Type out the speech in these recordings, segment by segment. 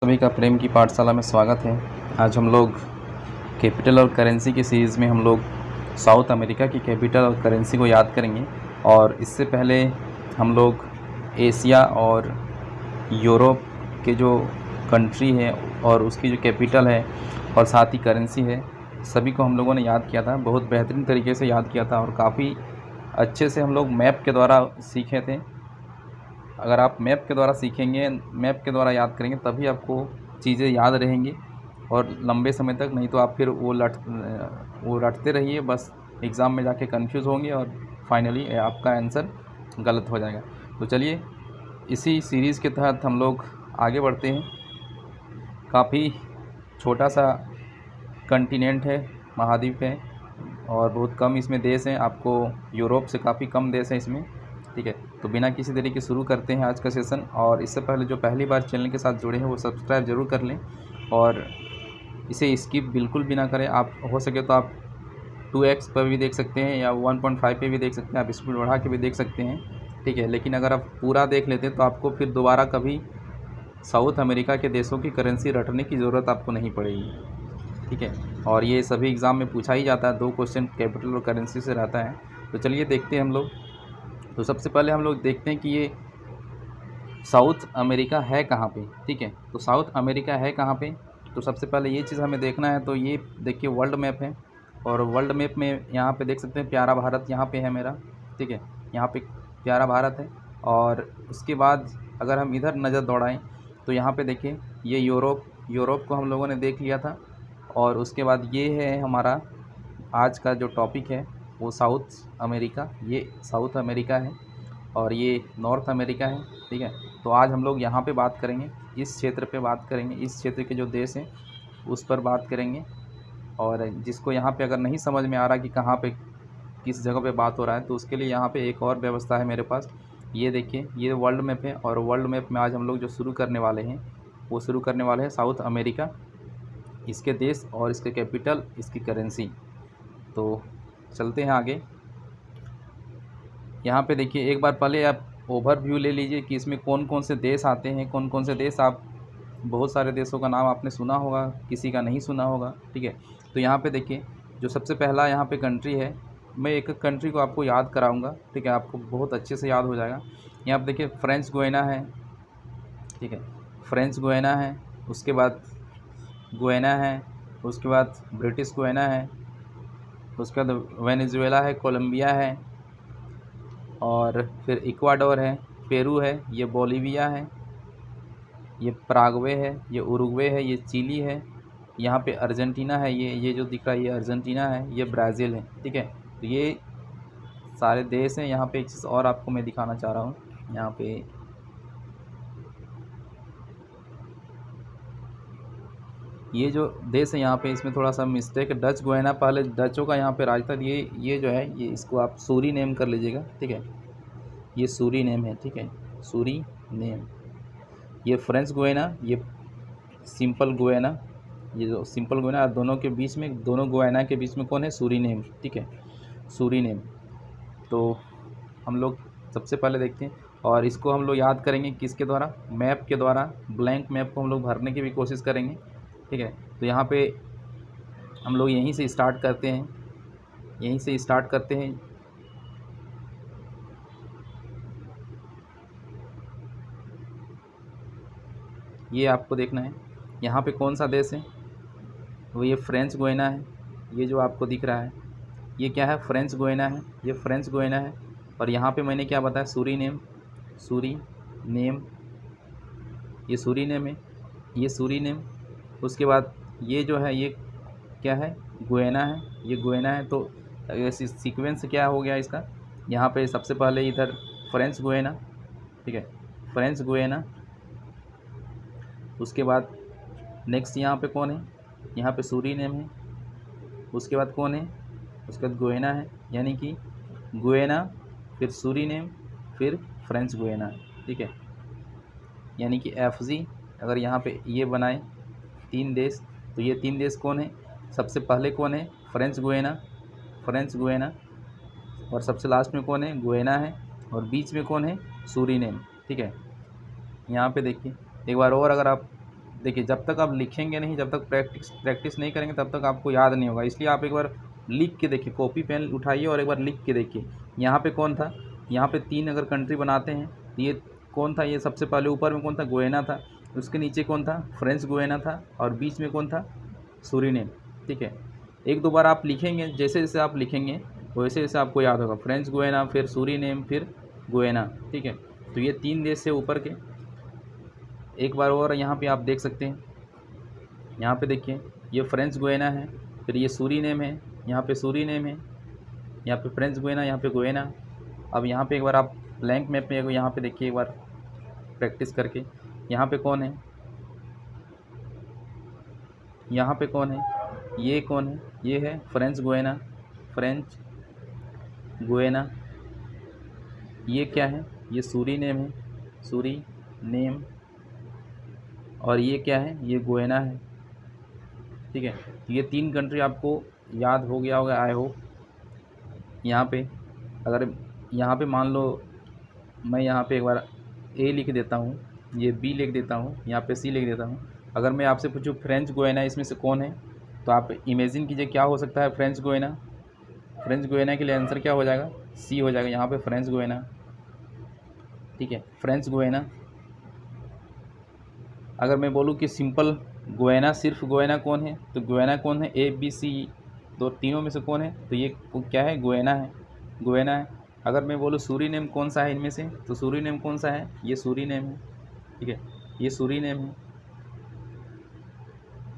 सभी का प्रेम की पाठशाला में स्वागत है। आज हम लोग कैपिटल और करेंसी की सीरीज़ में हम लोग साउथ अमेरिका की कैपिटल और करेंसी को याद करेंगे। और इससे पहले हम लोग एशिया और यूरोप के जो कंट्री है और उसकी जो कैपिटल है और साथ ही करेंसी है, सभी को हम लोगों ने याद किया था। बहुत बेहतरीन तरीके से याद किया था और काफ़ी अच्छे से हम लोग मैप के द्वारा सीखे थे। अगर आप मैप के द्वारा सीखेंगे, मैप के द्वारा याद करेंगे, तभी आपको चीज़ें याद रहेंगी और लंबे समय तक। नहीं तो आप फिर वो रटते रहिए, बस एग्ज़ाम में जाके कंफ्यूज होंगे और फाइनली आपका आंसर गलत हो जाएगा। तो चलिए, इसी सीरीज़ के तहत हम लोग आगे बढ़ते हैं। काफ़ी छोटा सा कंटिनेंट है, महाद्वीप है और बहुत कम इसमें देश हैं। आपको यूरोप से काफ़ी कम देश हैं इसमें, ठीक है। तो बिना किसी देरी के शुरू करते हैं आज का सेशन। और इससे पहले जो पहली बार चैनल के साथ जुड़े हैं वो सब्सक्राइब ज़रूर कर लें और इसे स्किप बिल्कुल भी ना करें। आप हो सके तो आप 2x पर भी देख सकते हैं या 1.5 पे भी देख सकते हैं, आप स्पीड बढ़ा के भी देख सकते हैं, ठीक है। लेकिन अगर आप पूरा देख लेते हैं तो आपको फिर दोबारा कभी साउथ अमेरिका के देशों की करेंसी रटने की ज़रूरत आपको नहीं पड़ेगी, ठीक है। और ये सभी एग्ज़ाम में पूछा ही जाता है, 2 क्वेश्चन कैपिटल और करेंसी से रहता है। तो चलिए देखते हैं हम लोग। तो सबसे पहले हम लोग देखते हैं कि ये साउथ अमेरिका है कहाँ पे, ठीक है। तो साउथ अमेरिका है कहाँ पे, तो सबसे पहले ये चीज़ हमें देखना है। तो ये देखिए वर्ल्ड मैप है और वर्ल्ड मैप में यहाँ पे देख सकते हैं प्यारा भारत यहाँ पे है मेरा, ठीक है। यहाँ पे प्यारा भारत है। और उसके बाद अगर हम इधर नज़र दौड़ाएँ तो यहाँ पे देखिए ये यूरोप को हम लोगों ने देख लिया था। और उसके बाद ये है हमारा आज का जो टॉपिक है वो साउथ अमेरिका, ये साउथ अमेरिका है और ये नॉर्थ अमेरिका है, ठीक है। तो आज हम लोग यहाँ पे बात करेंगे, इस क्षेत्र पे बात करेंगे, इस क्षेत्र के जो देश हैं उस पर बात करेंगे। और जिसको यहाँ पे अगर नहीं समझ में आ रहा कि कहाँ पे किस जगह पे बात हो रहा है, तो उसके लिए यहाँ पे एक और व्यवस्था है मेरे पास। ये देखिए, ये वर्ल्ड मैप है और वर्ल्ड मैप में आज हम लोग जो शुरू करने वाले हैं वो शुरू करने वाले हैं साउथ अमेरिका, इसके देश और इसके कैपिटल, इसकी करेंसी। तो चलते हैं आगे। यहाँ पे देखिए, एक बार पहले आप ओवरव्यू ले लीजिए कि इसमें कौन कौन से देश आते हैं, कौन कौन से देश। आप बहुत सारे देशों का नाम आपने सुना होगा, किसी का नहीं सुना होगा, ठीक है। तो यहाँ पे देखिए, जो सबसे पहला यहाँ पे कंट्री है, मैं एक एक कंट्री को आपको याद कराऊंगा, ठीक है। आपको बहुत अच्छे से याद हो जाएगा। यहाँ पे देखिए फ्रेंच गुयाना है, ठीक है। फ्रेंच गुयाना है, उसके बाद गुयाना है, उसके बाद ब्रिटिश गुयाना है, उसके बाद वेनेजुएला है, कोलंबिया है, और फिर इक्वाडोर है, पेरू है, ये बोलिविया है, ये पराग्वे है, ये उरुग्वे है, ये चिली है, यहाँ पे अर्जेंटीना है, ये जो दिख रहा है ये अर्जेंटीना है, ये ब्राज़ील है, ठीक है। तो ये सारे देश हैं। यहाँ पे एक चीज़ और आपको मैं दिखाना चाह रहा हूँ। यहाँ पे ये जो देश है, यहाँ पे इसमें थोड़ा सा मिस्टेक है। डच गुयाना पहले डचों का यहाँ पे राज था। ये जो है, ये इसको आप सूरी नेम कर लीजिएगा, ठीक है। ये सूरी नेम है, ठीक है, सूरी नेम। ये फ्रेंच गुयाना, ये सिंपल गुयाना, ये जो सिंपल गुयाना, दोनों के बीच में, दोनों गुयाना के बीच में कौन है, सूरीनेम, ठीक है, सूरीनेम। तो हम लोग सबसे पहले देखते हैं और इसको हम लोग याद करेंगे किसके द्वारा, मैप के द्वारा। ब्लैंक मैप को हम लोग भरने की भी कोशिश करेंगे, ठीक है। तो यहाँ पे हम लोग यहीं से स्टार्ट करते हैं, यहीं से स्टार्ट करते हैं। ये आपको देखना है यहाँ पे कौन सा देश है, तो ये फ्रेंच गुयाना है। ये जो आपको दिख रहा है ये क्या है, फ्रेंच गुयाना है, ये फ्रेंच गुयाना है। और यहाँ पे मैंने क्या बताया, सूरीनेम, सूरीनेम, ये सूरीनेम है, ये सूरीनेम। उसके बाद ये जो है ये क्या है, गुयाना है, ये गुयाना है। तो ऐसी सीक्वेंस क्या हो गया इसका, यहाँ पे सबसे पहले इधर फ्रेंच गुयाना, ठीक है, फ्रेंच गुयाना। उसके बाद नेक्स्ट यहाँ पे कौन है, यहाँ पे सूरीनेम है। उसके बाद कौन है, उसके बाद गुयाना है, यानी कि गुयाना, फिर सूरीनेम, फिर फ्रेंच गुयाना, ठीक है। यानी कि FG। अगर यहाँ पे ये बनाए 3 देश, तो ये 3 देश कौन है, सबसे पहले कौन है, फ्रेंच गुयाना, फ्रेंच गुयाना। और सबसे लास्ट में कौन है, गुयाना है। और बीच में कौन है, सूरीनेम, ठीक है। यहाँ पे देखिए एक बार और, अगर आप देखिए जब तक आप लिखेंगे नहीं, जब तक प्रैक्टिस नहीं करेंगे तब तक आपको याद नहीं होगा। इसलिए आप एक बार लिख के देखिए, कॉपी पेन उठाइए और एक बार लिख के देखिए। यहाँ पे कौन था, यहाँ पे 3 अगर कंट्री बनाते हैं, ये कौन था, ये सबसे पहले ऊपर में कौन था, गुयाना था। उसके नीचे कौन था, फ्रेंच गुयाना था। और बीच में कौन था, सूरीनेम। ठीक है, एक दो बार आप लिखेंगे, जैसे जैसे आप लिखेंगे वैसे वैसे आपको याद होगा। फ्रेंच गुयाना, फिर सूरीनेम, फिर गुयाना। ठीक है, तो ये 3 देश से ऊपर के। एक बार और यहाँ पे आप देख सकते हैं, यहाँ पे देखिए ये फ्रेंच गुयाना है, फिर ये सूरीनेम है, यहाँ पे सूरीनेम है, यहाँ पे फ्रेंच गुयाना, यहाँ पे गुयाना। अब यहाँ पे एक बार आप ब्लैंक मैप में यहाँ पे देखिए एक बार प्रैक्टिस करके, यहाँ पे कौन है, यहाँ पे कौन है, ये कौन है, ये है फ्रेंच गुयाना, फ्रेंच गुयाना। ये क्या है, ये सूरीनेम है, सूरीनेम। और ये क्या है, ये गुयाना है। ठीक है, ये 3 कंट्री आपको याद हो गया होगा आई होप। यहाँ पे अगर यहाँ पे मान लो मैं यहाँ पे एक बार ए लिख देता हूँ, ये बी लिख देता हूँ, यहाँ पे सी लिख देता हूँ। अगर मैं आपसे पूछूँ फ्रेंच गुयाना इसमें से कौन है, तो आप इमेजिन कीजिए क्या हो सकता है फ्रेंच गुयाना। फ्रेंच गुयाना के लिए आंसर क्या हो जाएगा, सी हो जाएगा। यहाँ पे फ्रेंच गुयाना। ठीक है, फ्रेंच गुयाना। अगर मैं बोलूँ कि सिंपल गुयाना, सिर्फ गुयाना कौन है, तो गुयाना कौन है, ए बी सी, दो तीनों में से कौन है, तो ये क्या है, गुयाना है, गुयाना है। अगर मैं बोलूँ सूरीनेम कौन सा है इनमें से, तो सूरीनेम कौन सा है, ये सूरीनेम है। ठीक है, ये सूरीनेम है।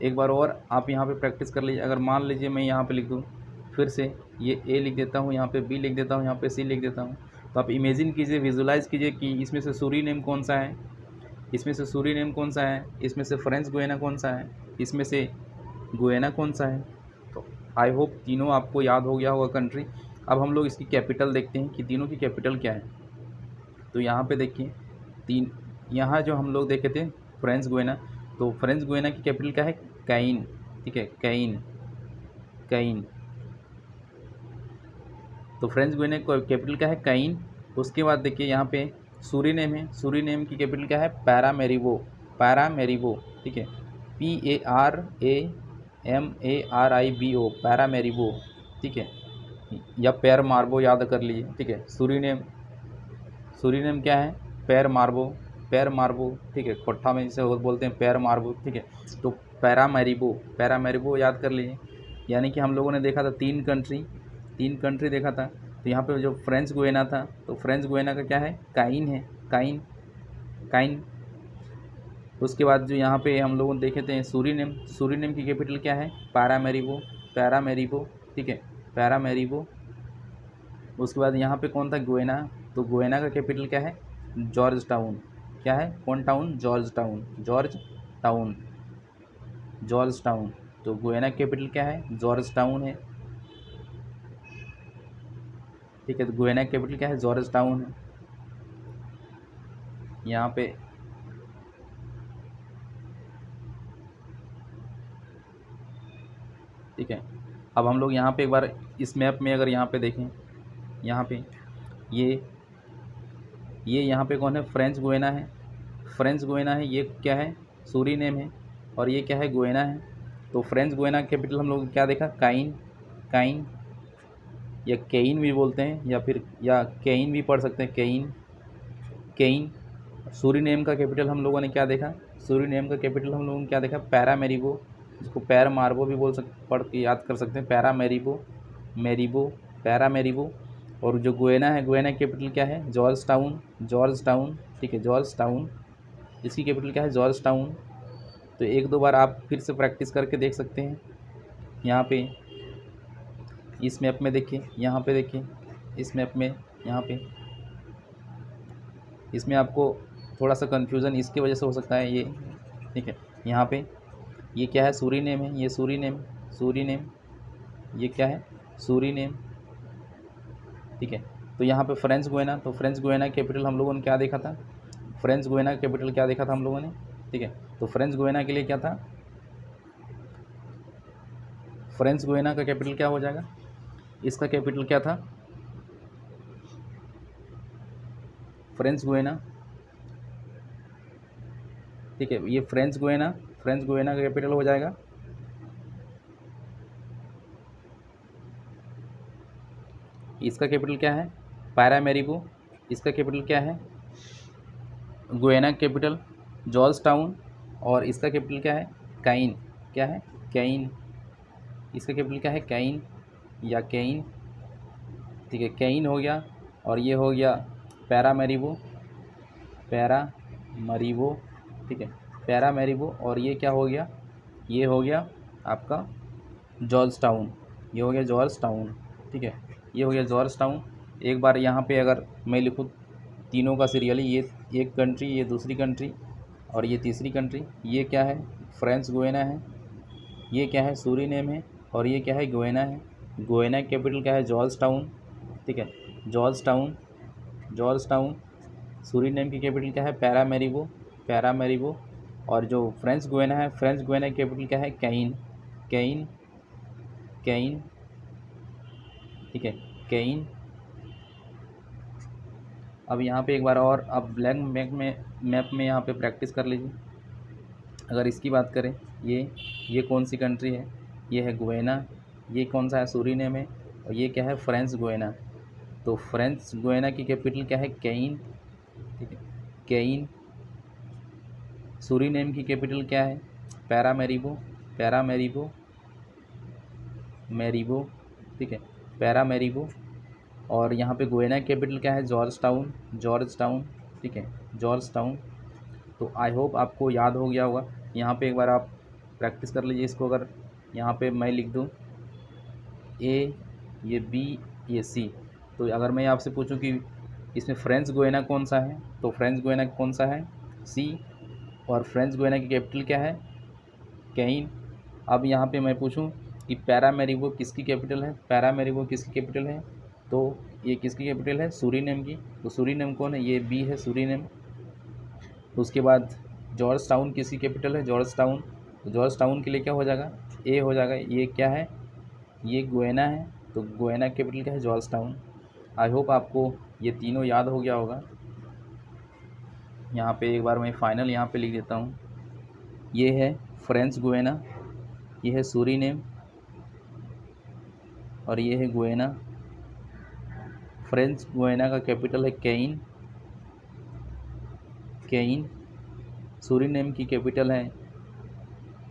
एक बार और आप यहाँ पे प्रैक्टिस कर लीजिए। अगर मान लीजिए मैं यहाँ पे लिख दूँ फिर से, ये ए लिख देता हूँ, यहाँ पे बी लिख देता हूँ, यहाँ पे सी लिख देता हूँ, तो आप इमेजिन कीजिए, विजुलाइज कीजिए कि इसमें से सूरीनेम कौन सा है, इसमें से सूरीनेम कौन सा है, इसमें से फ्रेंच गुयाना कौन सा है, इसमें से गुयाना कौन सा है। तो आई होप तीनों आपको याद हो गया होगा कंट्री। अब हम लोग इसकी कैपिटल देखते हैं कि तीनों की कैपिटल क्या है। तो यहाँ पे देखिए तीन, यहाँ जो हम लोग देखे थे फ्रेंच गुयाना, तो फ्रेंच गुयाना की कैपिटल क्या है, कैइन। ठीक है, कैइन, कैइन। तो फ्रेंच गुयाना की कैपिटल क्या है, कैइन। उसके बाद देखिए यहाँ पे सूरीनेम है, सूरीनेम की कैपिटल क्या है, पैरामेरिबो, पैरामेरिबो। ठीक है, PARAMARIBO, पैरामेरिबो। ठीक है, या पैर मार्बो याद कर लीजिए। ठीक है, सूरीनेम, सूरीनेम क्या है, पैर मार्बो, पैर मार्बो। ठीक है, कोठा में जिसे बोलते हैं पैर मार्बो। ठीक है, तो पैरामेरिबो, पैरामेरिबो याद कर लीजिए। यानी कि हम लोगों ने देखा था 3 कंट्री, 3 कंट्री देखा था। तो यहाँ पे जो फ्रेंच गुयाना था, तो फ्रेंच गुयाना का क्या है, काइन है, काइन, काइन। उसके बाद जो यहाँ पे हम लोगों ने देखे थे सूरीनेम, सूरीनेम की कैपिटल क्या है, पैरामेरिबो, पैरामेरिबो। ठीक है, पैरामेरिबो। उसके बाद यहाँ पे कौन था, गुयाना, तो गुयाना का कैपिटल क्या है, जॉर्ज टाउन। क्या है, कौन town, George town, George town, George town. तो गुयाना कैपिटल क्या है, जॉर्ज टाउन है। ठीक है, तो गुयाना कैपिटल क्या है, जॉर्ज टाउन है। यहाँ पे ठीक है, अब हम लोग यहाँ पे एक बार इस मैप में अगर यहाँ पे देखें, यहाँ पे ये यहाँ पे कौन है, फ्रेंच गुयाना है, फ्रेंच गुयाना है। ये क्या है, सूरीनेम है। और ये क्या है, गुयाना है। तो फ्रेंच गुयाना कैपिटल हम लोग क्या देखा, काइन, काइन, या केइन भी बोलते हैं, या फिर या केइन भी पढ़ सकते हैं, केइन, केइन। सूरीनेम का कैपिटल हम लोगों ने क्या देखा, सूरीनेम का कैपिटल हम लोगों ने क्या देखा, पैरामेरिबो, जिसको पैर मार्बो भी पढ़ के याद कर सकते हैं, पैरामेरिबो, मेरिबो, पैरामेरिबो। और जो गुयाना है, गुयाना कैपिटल क्या है, जॉर्ज टाउन, जॉर्ज टाउन। ठीक है, जॉर्ज टाउन, इसकी कैपिटल क्या है, जॉर्ज टाउन। तो एक दो बार आप फिर से प्रैक्टिस करके देख सकते हैं। यहाँ पे इस मैप में देखिए, यहाँ पे देखिए इस मैप में, यहाँ पे इसमें आपको थोड़ा सा कन्फ्यूज़न इसकी वजह से हो सकता है ये। ठीक है, यहाँ पे ये क्या है, सूरीनेम है, ये सूरीनेम, सूरीनेम। ये क्या है, सूरीनेम। ठीक है, तो यहाँ पे फ्रेंच गुयाना, तो फ्रेंच गुयाना कैपिटल हम लोगों ने क्या देखा था, फ्रेंच गुयाना कैपिटल क्या देखा था हम लोगों ने। ठीक है, तो फ्रेंच गुयाना के लिए क्या था, फ्रेंच गुयाना का कैपिटल क्या हो जाएगा, इसका कैपिटल क्या था, फ्रेंच गुयाना। ठीक है, ये फ्रेंच गुयाना फ्रेंच गुयाना का कैपिटल हो जाएगा इसका कैपिटल क्या है पैरामेरिबो। इसका कैपिटल क्या है गुयाना कैपिटल जॉर्ज टाउन। और इसका कैपिटल क्या है कैन। क्या है कैन। इसका कैपिटल क्या है कैन या कैन। ठीक है कैन हो गया। और ये हो गया पैरामेरिबो। पैरामरीबो। ठीक है पैरामेरिबो। और ये क्या हो गया ये हो गया आपका जॉर्ज टाउन। ये हो गया जॉर्ज टाउन। ठीक है ये हो गया जॉर्ज टाउन। एक बार यहाँ पे अगर मैं लिखूँ तीनों का सीरियली, ये एक कंट्री, ये दूसरी कंट्री और ये तीसरी कंट्री। ये क्या है फ्रेंच गुयाना है, ये क्या है सूरीनेम है और ये क्या है गुयाना है। गुयाना कैपिटल क्या है जॉर्ज टाउन। ठीक है George town. George town. Suriname की कैपिटल क्या है पैरामेरिबो। पैरामेरिबो। और जो फ्रेंच गुयाना है, फ्रेंच गुयाना की कैपिटल क्या है कैन। कैन। कैन। ठीक है कैन। अब यहाँ पे एक बार और अब ब्लैंक मैप में यहाँ पे प्रैक्टिस कर लीजिए। अगर इसकी बात करें ये कौन सी कंट्री है, ये है गुयाना। ये कौन सा है सूरीनेम है और ये क्या है फ्रेंच गुयाना। तो फ्रेंच गुयाना की कैपिटल क्या है कैन। ठीक है कैन। सूरीनेम की कैपिटल क्या है पैरामेरिबो। पैरामेरिबो। मैरिबो। ठीक है पैरामेरिबो। और यहाँ पे गुयाना कैपिटल क्या है जॉर्ज टाउन। George town. ठीक है जॉर्ज टाउन। तो आई होप आपको याद हो गया होगा। यहाँ पे एक बार आप प्रैक्टिस कर लीजिए इसको। अगर यहाँ पे मैं लिख दूँ ए, ये बी, ये सी, तो अगर मैं आपसे पूछूं कि इसमें फ्रेंच गुयाना कौन सा है, तो फ्रेंच गुयाना कौन सा है सी। और फ्रेंच गुयाना की कैपिटल क्या है कैन। अब यहाँ पे मैं पूछूं कि पैरामेरिबो किसकी कैपिटल है, पैरामेरिबो किसकी कैपिटल है, तो ये किसकी कैपिटल है सूरीनेम की। तो सूरीनेम कौन है, ये बी है सूरीनेम। उसके बाद जॉर्ज टाउन किसकी कैपिटल है, जॉर्ज टाउन। तो जॉर्ज टाउन के लिए क्या हो जाएगा ए हो जाएगा। ये क्या है, ये गुयाना है, तो गुयाना कैपिटल क्या है जॉर्ज टाउन। आई होप आपको ये तीनों याद हो गया होगा। यहाँ पे एक बार मैं फाइनल यहाँ पे लिख देता हूँ। ये है फ्रेंच गुयाना, ये है सूरीनेम और ये है गुयाना। फ्रेंच गुयाना का कैपिटल है कैन। कैन। सूरीनेम की कैपिटल है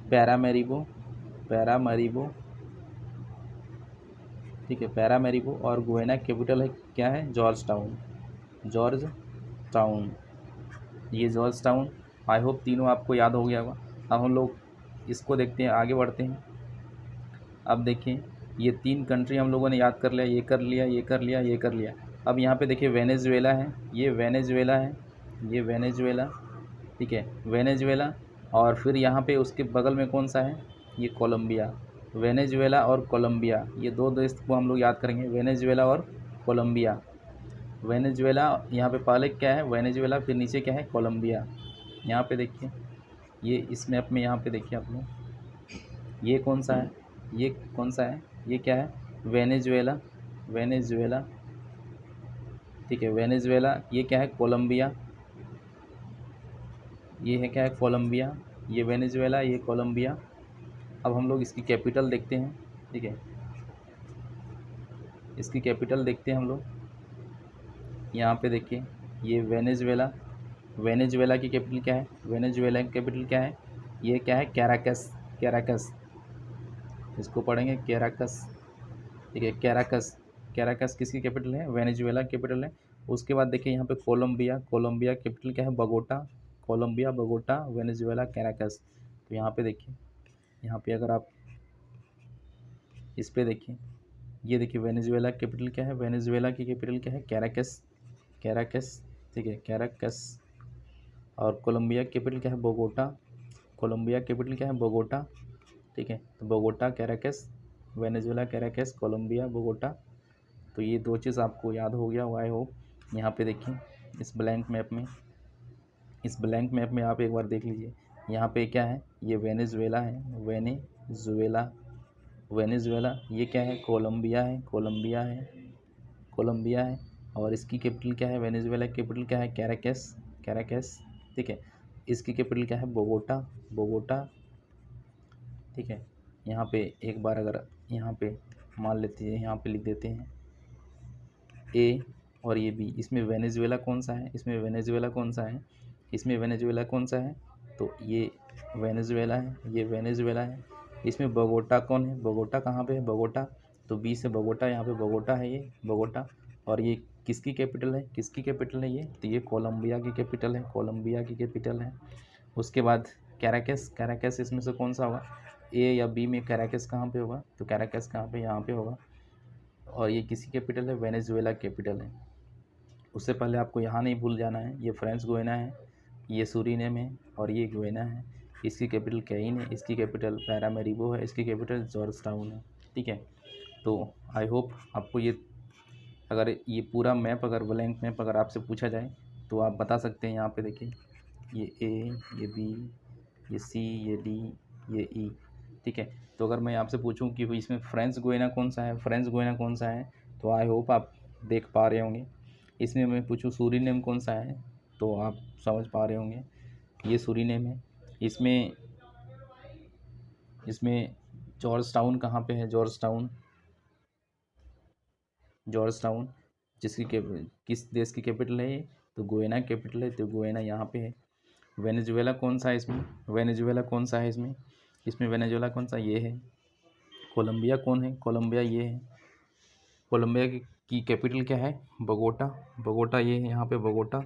पैरामेरिबो। पैरामेरिबो। ठीक है पैरामेरिबो। और गुयाना कैपिटल है क्या है जॉर्ज टाउन। George town. ये जॉर्ज टाउन। आई होप तीनों आपको याद हो गया होगा। अब हम लोग इसको देखते हैं, आगे बढ़ते हैं। अब देखिए ये तीन कंट्री हम लोगों ने याद कर लिया, ये कर लिया, ये कर लिया, ये कर लिया। अब यहाँ पे देखिए वेनेजुएला है, ये वेनेजुएला है, ये वेनेजुएला। ठीक है वेनेजुएला। और फिर यहाँ पे उसके बगल में कौन सा है, ये कोलंबिया। वेनेजुएला और कोलंबिया, ये दो देश को हम लोग याद करेंगे, वेनेजुएला और कोलंबिया। वेनेजुएला यहाँ पे पहले क्या है वेनेजुएला, फिर नीचे क्या है कोलंबिया। यहाँ पे देखिए ये इस मैप में यहाँ पे देखिए आप लोग ये कौन सा है, ये कौन सा है, ये क्या है वेनेजुएला। वेनेजुएला। ठीक है वेनेजुएला। ये क्या है कोलंबिया। ये है क्या है कोलंबिया। ये वेनेजुएला, ये कोलंबिया। अब हम लोग इसकी कैपिटल देखते हैं। ठीक है इसकी कैपिटल देखते हैं हम लोग। यहाँ पे देखिए ये वेनेजुएला। वेनेजुएला की कैपिटल क्या है, वेनेजुएला की कैपिटल क्या है, ये क्या है कैराकस। कैराकस इसको पढ़ेंगे कैराकस। ठीक है कैराकस। कैराकस किसकी कैपिटल है, वेनेजुएला कैपिटल है। उसके बाद देखिए यहाँ पे कोलंबिया। कोलंबिया कैपिटल क्या है बगोटा। Colombia, Bogota, Venezuela, कैराकस। तो यहाँ पे देखिए, यहाँ पे अगर आप इस पे देखिए, ये देखिए वेनेजुएला कैपिटल क्या है, वेनेजुएला की कैपिटल क्या है कैराकस। कैराकस। ठीक है कैराकस। और कोलंबिया कैपिटल क्या है बोगोटा। कोलंबिया कैपिटल क्या है बोगोटा। ठीक है तो बोगोटा, कैराकस, वेनेजुएला, कैराकस, कोलंबिया, बोगोटा। तो ये दो चीज़ आपको याद हो गया हुआ आई होप। यहाँ पे देखिए इस ब्लैंक मैप में, इस ब्लैंक मैप में आप एक बार देख लीजिए। यहाँ पे क्या है, ये वेनेजुएला है, वेनेजुएला। वेनेजुएला। ये क्या है कोलंबिया है, कोलंबिया है, कोलंबिया है। और इसकी कैपिटल क्या है, वेनेजुएला की कैपिटल क्या है कैराकस। कैराकस। ठीक है इसकी कैपिटल क्या है बोगोटा। बोगोटा। ठीक है। यहाँ पे एक बार अगर यहाँ पे मान लेते हैं, यहाँ पे लिख देते हैं ए और ये बी। इसमें वेनेजुएला कौन सा है, इसमें वेनेजुएला कौन सा है, इसमें वेनेजुएला कौन सा है, तो ये वेनेजुएला है, ये वेनेजुएला है। इसमें बोगोटा कौन है, बोगोटा कहाँ पे है, बोगोटा, तो बी से बोगोटा, यहाँ पे बोगोटा है, ये बोगोटा। और ये किसकी कैपिटल है, किसकी कैपिटल है ये, तो ये कोलंबिया की कैपिटल है, कोलंबिया की कैपिटल है। उसके बाद कैराकस, कैराकस इसमें से कौन सा होगा, ए या बी में कैराकस कहाँ पे होगा, तो कैराकस कहाँ पे, यहाँ पे होगा। और ये किसी कैपिटल है, वेनेजुएला कैपिटल है। उससे पहले आपको यहाँ नहीं भूल जाना है, ये फ्रेंच गुयाना है, ये सूरीनेम है और ये गुयाना है। इसकी कैपिटल कैइन है, इसकी कैपिटल पैरामेरिबो है, इसकी कैपिटल जॉर्जटाउन है। ठीक है, तो आई होप आपको ये, अगर ये पूरा मैप, अगर ब्लैंक मैप अगर आपसे पूछा जाए तो आप बता सकते हैं। यहाँ पे देखिए, ये ए, ये बी, ये सी, ये डी, ये ई। ठीक है, तो अगर मैं आपसे पूछूं कि इसमें फ्रेंच गुयाना कौन सा है, फ्रेंच गुयाना कौन सा है, तो आई होप आप देख पा रहे होंगे। इसमें मैं पूछूं सूरीनेम कौन सा है, तो आप समझ पा रहे होंगे, ये सूरीनेम है। इसमें जॉर्जटाउन कहाँ पे है, जॉर्जटाउन, जॉर्जटाउन जिसकी किस देश की कैपिटल है ये, तो गुयाना कैपिटल है, तो गुयाना यहाँ पे है। वेनेजुएला कौन सा है इसमें, वेनेजुएला कौन सा है इसमें वेनेजुएला कौन सा, ये है। कोलंबिया कौन है, कोलंबिया ये है। कोलंबिया की कैपिटल क्या है, बोगोटा, बोगोटा ये है यहाँ पे बोगोटा।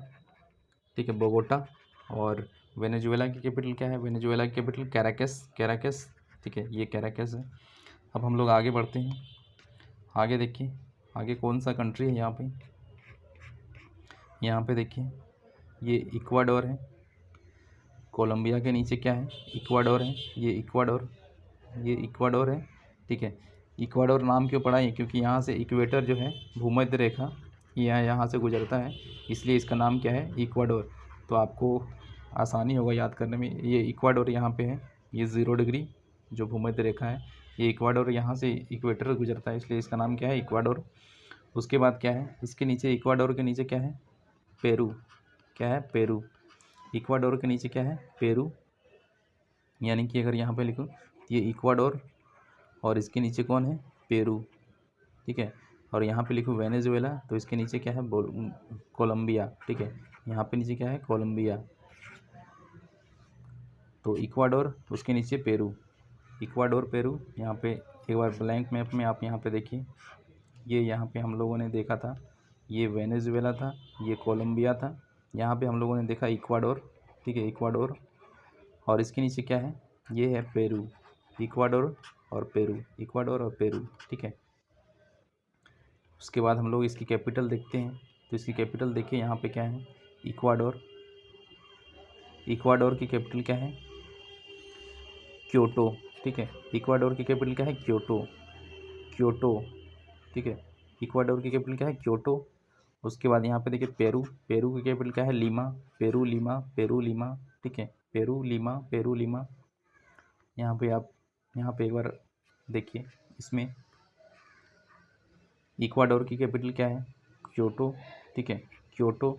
ठीक है, बोगोटा। और वेनेजुएला की कैपिटल क्या है, वेनेजुएला की कैपिटल कैराकस, कैराकस। ठीक है, ये कैराकस है। अब हम लोग आगे बढ़ते हैं, आगे देखिए, आगे कौन सा कंट्री है यहाँ पे देखिए, ये इक्वाडोर है। कोलंबिया के नीचे क्या है, इक्वाडोर है, ये इक्वाडोर, ये इक्वाडोर है। ठीक है, इक्वाडोर नाम क्यों पड़ा है, क्योंकि यहाँ से इक्वेटर जो है, भूमध्य रेखा, यहाँ से गुजरता है, इसलिए इसका नाम क्या है, इक्वाडोर। तो आपको आसानी होगा याद करने में। ये इक्वाडोर यहाँ पे है, ये 0 डिग्री जो भूमध्य रेखा है, ये इक्वाडोर यहाँ से इक्वेटर गुजरता है, इसलिए इसका नाम क्या है, इक्वाडोर। उसके बाद क्या है, इसके नीचे, इक्वाडोर के नीचे क्या है, पेरू। क्या है, पेरू। इक्वाडोर के नीचे क्या है, पेरू। यानी कि अगर यहाँ पे लिखूँ, ये इक्वाडोर और इसके नीचे कौन है, पेरू। ठीक है, और यहाँ पे लिखूँ वेनेजुएला, तो इसके नीचे क्या है, कोलंबिया। ठीक है, यहाँ पे नीचे क्या है, कोलंबिया। तो इक्वाडोर, उसके नीचे पेरू, इक्वाडोर, पेरू। यहाँ पे एक बार ब्लैंक मैप में आप यहाँ पे देखिए, ये यहाँ पे हम लोगों ने देखा था, ये वेनेजुएला था, ये कोलंबिया था, यहाँ पे हम लोगों ने देखा इक्वाडोर। ठीक है, इक्वाडोर। और इसके नीचे क्या है, ये है पेरू, इक्वाडोर और पेरू, इक्वाडोर और पेरू। ठीक है, उसके बाद हम लोग इसकी कैपिटल देखते हैं, तो इसकी कैपिटल देखिए, यहाँ पे क्या है, इक्वाडोर। इक्वाडोर की कैपिटल क्या है, क्योटो। ठीक है, इक्वाडोर की कैपिटल क्या है, क्योटो, क्योटो। ठीक है, इक्वाडोर की कैपिटल क्या है, क्योटो। उसके बाद यहाँ पे देखिए पेरू, पेरू की कैपिटल क्या है, Lima, Peru, Lima, Peru, Lima. ठीक है, पेरू, लीमा, पेरू, लीमा। यहाँ पे आप, यहाँ पे एक बार देखिए, इसमें इक्वाडोर की कैपिटल क्या है, क्योटो। ठीक है, क्योटो,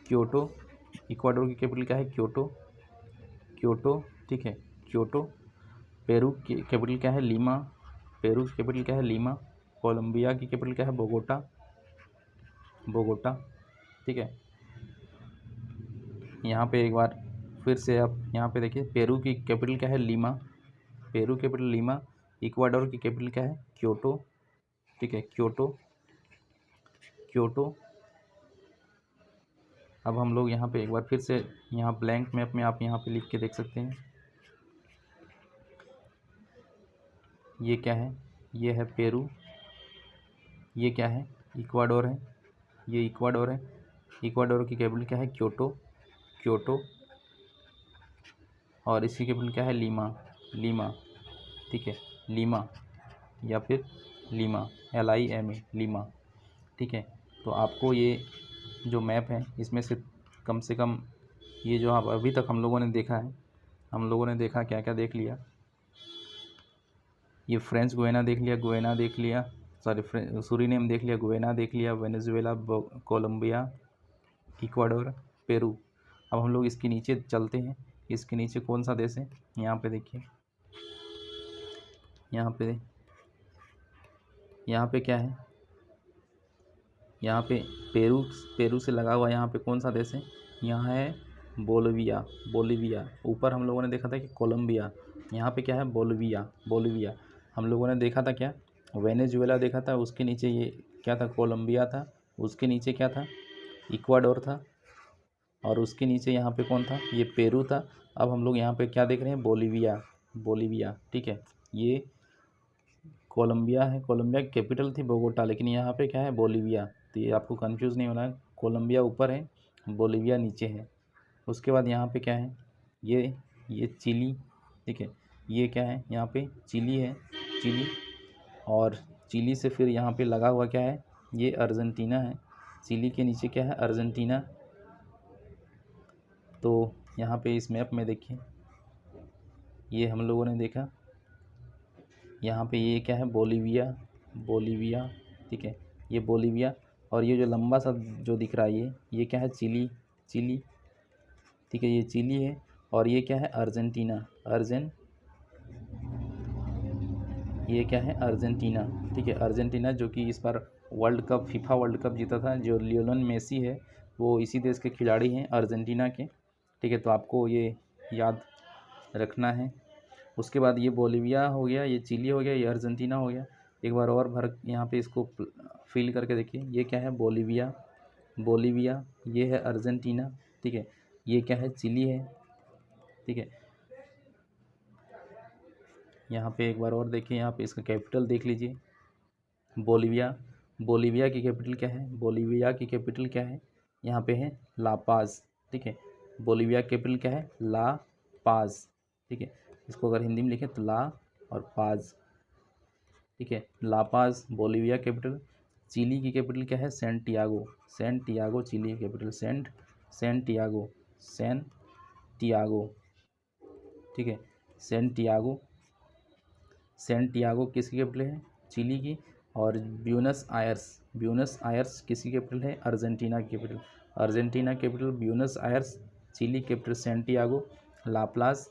क्योटो। इक्वाडोर की कैपिटल क्या है, क्योटो, क्योटो। ठीक है, क्योटो। पेरू की कैपिटल क्या है, लीमा, पेरू की कैपिटल क्या है, लीमा। कोलंबिया की कैपिटल क्या है, बोगोटा, बोगोटा। ठीक है, यहाँ पे एक बार फिर से आप यहाँ पे देखिए, पेरू की कैपिटल क्या है, Lima, Peru capital Lima. Ecuador की कैपिटल क्या है, क्योटो। ठीक है, क्योटो, क्योटो। अब हम लोग यहाँ पे एक बार फिर से, यहाँ ब्लैंक मैप में आप यहाँ पे लिख के देख सकते हैं, ये क्या है, ये है पेरू, ये क्या है, इक्वाडोर है, ये इक्वाडोर है। इक्वाडोर की कैपिटल क्या है, क्योटो, क्योटो। और इसकी कैपिटल क्या है, लीमा, लीमा। ठीक है, लीमा या फिर लीमा, LIMA, लीमा। ठीक है, तो आपको ये जो मैप है, इसमें से कम ये जो आप अभी तक हम लोगों ने देखा है, हम लोगों ने देखा क्या क्या देख लिया, ये फ्रेंच गुयाना देख लिया, गुयाना देख लिया, सॉरी सूरीनेम देख लिया, गुयाना देख लिया, वेनेजुएला, कोलंबिया, इक्वाडोर, पेरू। अब हम लोग इसके नीचे चलते हैं, इसके नीचे कौन सा देश है? यहाँ पे देखिए, यहाँ पे क्या है? यहाँ पे पेरू से लगा हुआ यहाँ पे कौन सा देश है? यहाँ है बोलिविया। ऊपर हम लोगों ने देखा था कि कोलंबिया, यहाँ पे क्या है? बोलिविया। हम लोगों ने देखा था क्या? वेनेजुएला देखा था, उसके नीचे ये क्या था? कोलंबिया था। उसके नीचे क्या था? इक्वाडोर था। और उसके नीचे यहाँ पे कौन था? ये पेरू था। अब हम लोग यहाँ पे क्या देख रहे हैं? बोलिविया। ठीक है, ये कोलंबिया है। कोलंबिया की कैपिटल थी बोगोटा, लेकिन यहाँ पे क्या है? बोलिविया। तो ये आपको कंफ्यूज नहीं होना है, कोलंबिया ऊपर है, बोलिविया नीचे है। उसके बाद यहाँ पे क्या है? ये चिली। ठीक है, ये क्या है? यहाँ पे चिली है, चिली। और चिली से फिर यहाँ पे लगा हुआ क्या है? ये अर्जेंटीना है। चिली के नीचे क्या है? अर्जेंटीना। तो यहाँ पे इस मैप में देखिए, ये हम लोगों ने देखा, यहाँ पे ये क्या है? बोलिविया। ठीक है, ये बोलिविया। और ये जो लंबा सा जो दिख रहा है ये क्या है? चिली। ठीक है, ये चिली है। और ये क्या है? अर्जेंटीना। ये क्या है? अर्जेंटीना। ठीक है, अर्जेंटीना, जो कि इस बार फीफा वर्ल्ड कप जीता था। जो लियोनेल मेसी है वो इसी देश के खिलाड़ी हैं, अर्जेंटीना के। ठीक है, तो आपको ये याद रखना है। उसके बाद ये बोलिविया हो गया, ये चिली हो गया, ये अर्जेंटीना हो गया। एक बार और भर यहाँ पे इसको फिल करके देखिए, ये क्या है? बोलिविया। ये है अर्जेंटीना। ठीक है, ये क्या है? चिली है। ठीक है, यहाँ पे एक बार और देखिए, यहाँ पे इसका कैपिटल देख लीजिए, बोलिविया की कैपिटल क्या है? बोलिविया की कैपिटल क्या है? यहाँ पे है ला पाज। ठीक है, बोलिविया कैपिटल क्या है? ला पाज। ठीक है, इसको अगर हिंदी में लिखें तो ला और पाज। ठीक है, La Paz Bolivia capital. Chile की कैपिटल क्या है? सैंटियागो। चिली की कैपिटल सैंटियागो। ठीक है, सैंटियागो किसकी कैपिटल है? चिली की। और ब्यूनस आयर्स किसकी कैपिटल है? अर्जेंटीना की capital. Argentina capital Buenos Aires, Chile capital Santiago, La Paz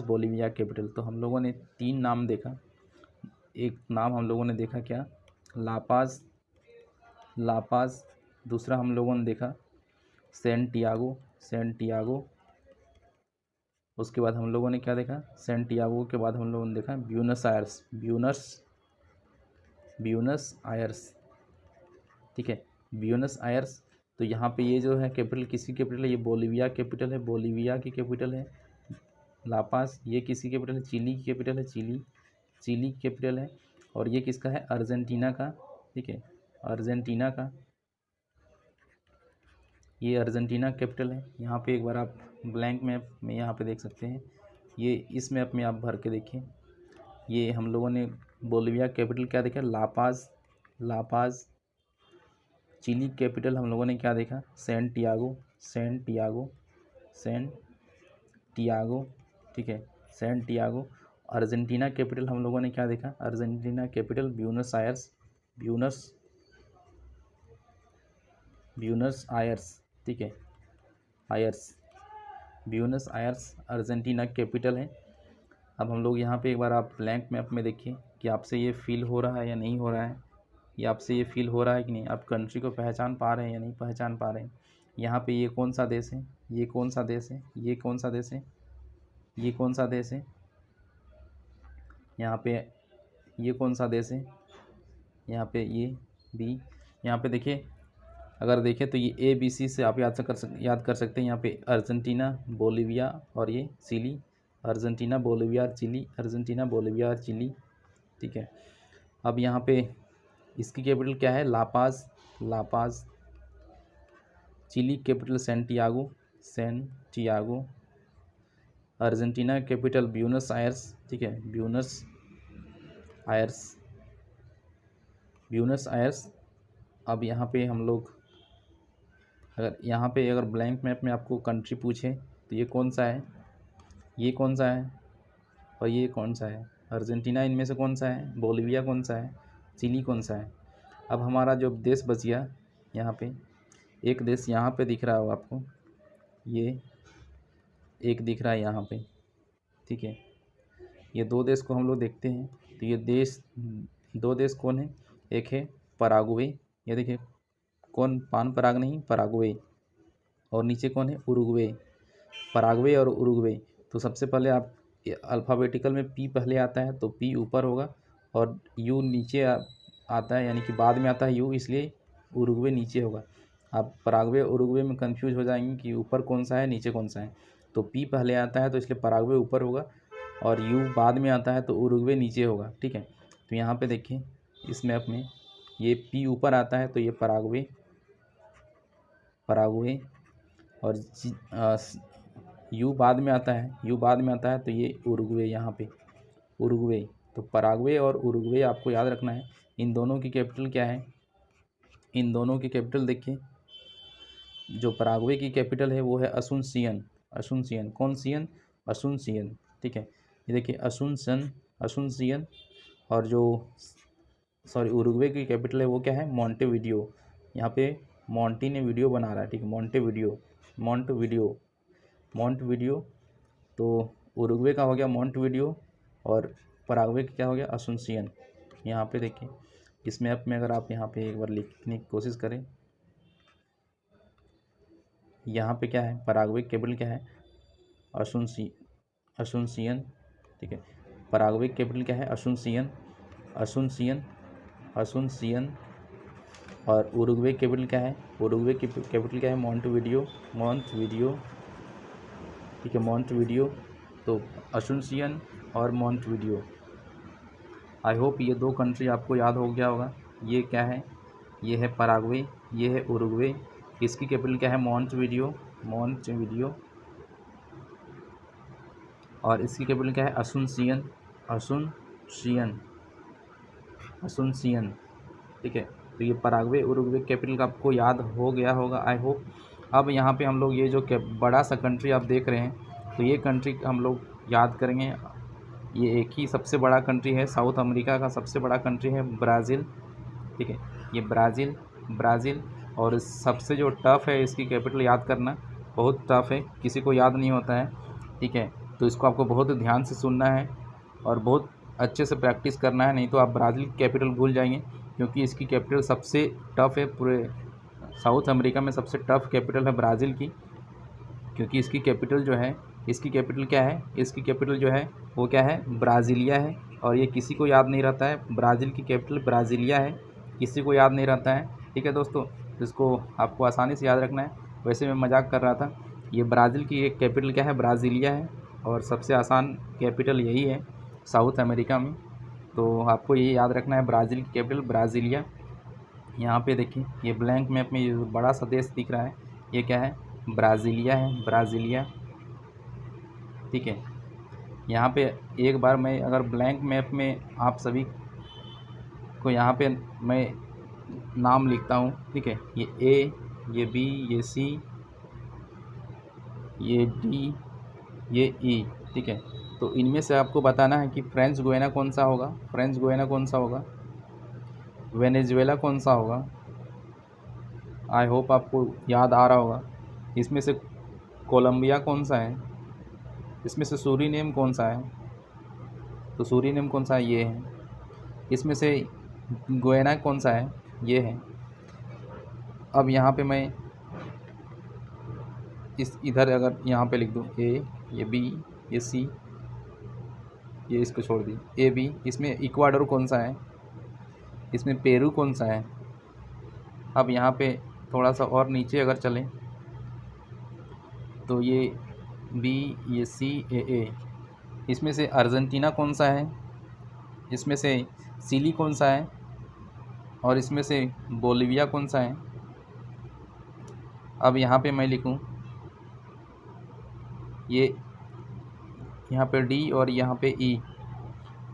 Bolivia capital. तो हम लोगों ने 3 नाम देखा। एक नाम हम लोगों ने देखा क्या? लापाज। दूसरा हम लोगों ने देखा सैंटियागो। उसके बाद हम लोगों ने क्या देखा? सैंटियागो के बाद हम लोगों ने देखा ब्यूनस आयर्स। ठीक है, ब्यूनस आयर्स। तो यहाँ पे ये जो है कैपिटल किसकी कैपिटल है? ये बोलिविया कैपिटल है, बोलिविया की कैपिटल है लापास। ये किसकी कैपिटल है? चिली की कैपिटल है, चिली की कैपिटल है। और ये किसका है? अर्जेंटीना का। ठीक है, अर्जेंटीना का, ये अर्जेंटीना कैपिटल है। यहाँ पे एक बार आप ब्लैंक मैप में यहाँ पे देख सकते हैं, ये इस मैप में आप भर के देखें। ये हम लोगों ने बोलिविया कैपिटल क्या देखा? लापाज। चिली कैपिटल हम लोगों ने क्या देखा? सैंटियागो। ठीक है, सैंटियागो। अर्जेंटीना कैपिटल हम लोगों ने क्या देखा? Argentina capital Buenos Aires. ठीक है, ब्यूनस आयर्स अर्जेंटीना कैपिटल है। अब हम लोग यहाँ पे एक बार आप ब्लैंक मैप में देखिए कि आपसे ये फील हो रहा है या नहीं हो रहा है। ये आपसे ये फील हो रहा है कि नहीं? आप कंट्री को पहचान पा रहे हैं या नहीं पहचान पा रहे हैं? यहाँ पे ये कौन सा देश है? ये कौन सा देश है? ये कौन सा देश है? ये कौन सा देश है? यहाँ पे ये कौन सा देश है? यहाँ पे ये बी। यहाँ पे देखिए, अगर देखें तो ये ABC से आप याद कर सकते हैं। यहाँ पे अर्जेंटीना, बोलिविया और ये चिली। अर्जेंटीना, बोलिविया और चिली, अर्जेंटीना, बोलिविया और चिली। ठीक है, अब यहाँ पे इसकी कैपिटल क्या है? La Paz. Chile capital Santiago. Argentina capital Buenos Aires. ठीक है, ब्यूनस आयर्स। अब यहाँ पे हम लोग अगर ब्लैंक मैप में आपको कंट्री पूछे तो ये कौन सा है? ये कौन सा है? और ये कौन सा है? अर्जेंटीना इनमें से कौन सा है? बोलिविया कौन सा है? चिली कौन सा है? अब हमारा जो देश बच गया, यहाँ पे एक देश यहाँ पे दिख रहा हो आपको, ये एक दिख रहा है यहाँ पे, ठीक है। ये 2 देश को हम लोग देखते हैं, तो ये देश 2 देश कौन है? एक है पराग्वे, ये देखिए कौन, पान पराग नहीं, पराग्वे, और नीचे कौन है? उरुग्वे। पराग्वे और उरुग्वे। तो सबसे पहले आप अल्फ़ाबेटिकल में पी पहले आता है तो पी ऊपर होगा और यू नीचे आता है, यानी कि बाद में आता है यू, इसलिए उरुग्वे नीचे होगा। आप पराग्वे उरुग्वे में कंफ्यूज हो जाएंगे कि ऊपर कौन सा है नीचे कौन सा है। तो पी पहले आता है तो इसलिए पराग्वे ऊपर होगा और यू बाद में आता है तो उरुग्वे नीचे होगा, ठीक है। तो यहाँ पे देखिए इस मैप में ये पी ऊपर आता है तो ये पराग्वे और यू बाद में आता है तो ये उरुग्वे, यहाँ पे उरुग्वे। तो पराग्वे और उरुग्वे आपको याद रखना है। इन दोनों की कैपिटल क्या है? इन दोनों की कैपिटल देखिए, जो पराग्वे की कैपिटल है वो है असुनसियन। कौन सियन? असुनसियन, ठीक है। ये देखिए असुनसियन। और जो उरुग्वे की कैपिटल है वो क्या है? मोंटेविडियो। यहाँ पे मोंटी ने वीडियो बना रहा है, ठीक है, मोंटविडियो। तो उरुग्वे का हो गया मोंटविडियो और पराग्वे का क्या हो गया? असुनसियन। यहाँ पे देखिए इस मैप में अगर आप यहाँ पे एक बार लिखने की कोशिश करें, यहाँ पे क्या है? पराग्वे की कैपिटल क्या है? असुनसियन, ठीक है। पराग्वे की कैपिटल क्या है? असुनसियन। और उरुग्वे की कैपिटल क्या है? उरुग्वे की कैपिटल क्या है? मोंटविडियो, ठीक है, मोंटविडियो। तो असुनसियन और मोंटविडियो। आई होप ये 2 कंट्री आपको याद हो गया होगा। ये क्या है? ये है पराग्वे, ये है उरुग्वे। इसकी कैपिटल क्या है? मोंटविडियो। और इसकी कैपिटल क्या है? असुनसियन, ठीक है। तो ये पराग्वे उरुग्वे कैपिटल का आपको याद हो गया होगा, आई होप। अब यहाँ पे हम लोग ये जो बड़ा सा कंट्री आप देख रहे हैं, तो ये कंट्री हम लोग याद करेंगे। ये एक ही सबसे बड़ा कंट्री है, साउथ अमेरिका का सबसे बड़ा कंट्री है ब्राज़ील, ठीक है। ये ब्राज़ील। और सबसे जो टफ़ है इसकी कैपिटल याद करना, बहुत टफ़ है, किसी को याद नहीं होता है, ठीक है। तो इसको आपको बहुत ध्यान से सुनना है और बहुत अच्छे से प्रैक्टिस करना है, नहीं तो आप ब्राज़ील की कैपिटल भूल जाएंगे, क्योंकि इसकी कैपिटल सबसे टफ़ है। पूरे साउथ अमेरिका में सबसे टफ़ कैपिटल है ब्राज़ील की, क्योंकि इसकी कैपिटल जो है, इसकी कैपिटल क्या है? इसकी कैपिटल जो है वो क्या है? ब्राज़ीलिया है। और ये किसी को याद नहीं रहता है, ब्राज़ील की कैपिटल ब्राज़ीलिया है, किसी को याद नहीं रहता है, ठीक है दोस्तों। इसको आपको आसानी से याद रखना है। वैसे मैं मजाक कर रहा था। ये ब्राज़ील की एक कैपिटल क्या है? ब्राज़ीलिया है। और सबसे आसान कैपिटल यही है साउथ अमेरिका में, तो आपको ये याद रखना है, ब्राज़ील की कैपिटल ब्राज़ीलिया। यहाँ पे देखिए ये ब्लैंक मैप में ये बड़ा सा देश दिख रहा है, ये क्या है? ब्राज़ीलिया, ठीक है। यहाँ पे एक बार मैं अगर ब्लैंक मैप में आप सभी को यहाँ पे मैं नाम लिखता हूँ, ठीक है। ये ए, ये बी, ये सी, ये डी, ये ई, ठीक है। तो इनमें से आपको बताना है कि फ्रेंच गुयाना कौन सा होगा, वेनेजुएला कौन सा होगा। आई होप आपको याद आ रहा होगा। इसमें से कोलंबिया कौन सा है, इसमें से सूरीनेम कौन सा है, तो सूरीनेम कौन सा है? ये है। इसमें से गुयाना कौन सा है? ये है। अब यहाँ पे मैं इधर अगर यहाँ पे लिख दूँ ए, ये बी, ये सी, ये इसको छोड़ दी, ए बी। इसमें इक्वाडोर कौन सा है? इसमें पेरू कौन सा है? अब यहाँ पे थोड़ा सा और नीचे अगर चलें तो ये बी, ये सी, ए। इसमें से अर्जेंटीना कौन सा है? इसमें से चिली कौन सा है? और इसमें से बोलिविया कौन सा है? अब यहाँ पे मैं लिखूँ ये, यहाँ पे डी और यहाँ पे ई।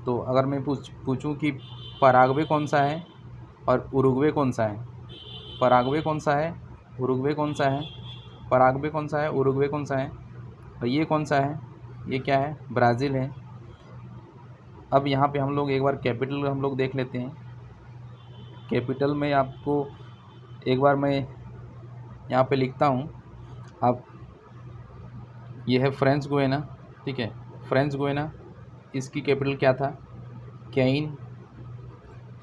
तो अगर मैं पूछूं कि पराग्वे कौन सा है और उरुग्वे कौन सा है, पराग्वे कौन सा है, उरुग्वे कौन सा है, पराग्वे कौन सा है, उरुग्वे कौन सा है, और ये कौन सा है? ये क्या है? ब्राज़ील है। अब यहाँ पे हम लोग एक बार कैपिटल हम लोग देख लेते हैं। कैपिटल में आपको एक बार मैं यहाँ पे लिखता हूँ, आप ये है फ्रेंच गुयाना, ठीक है। फ्रेंच गुयाना, इसकी कैपिटल क्या था? कैइन।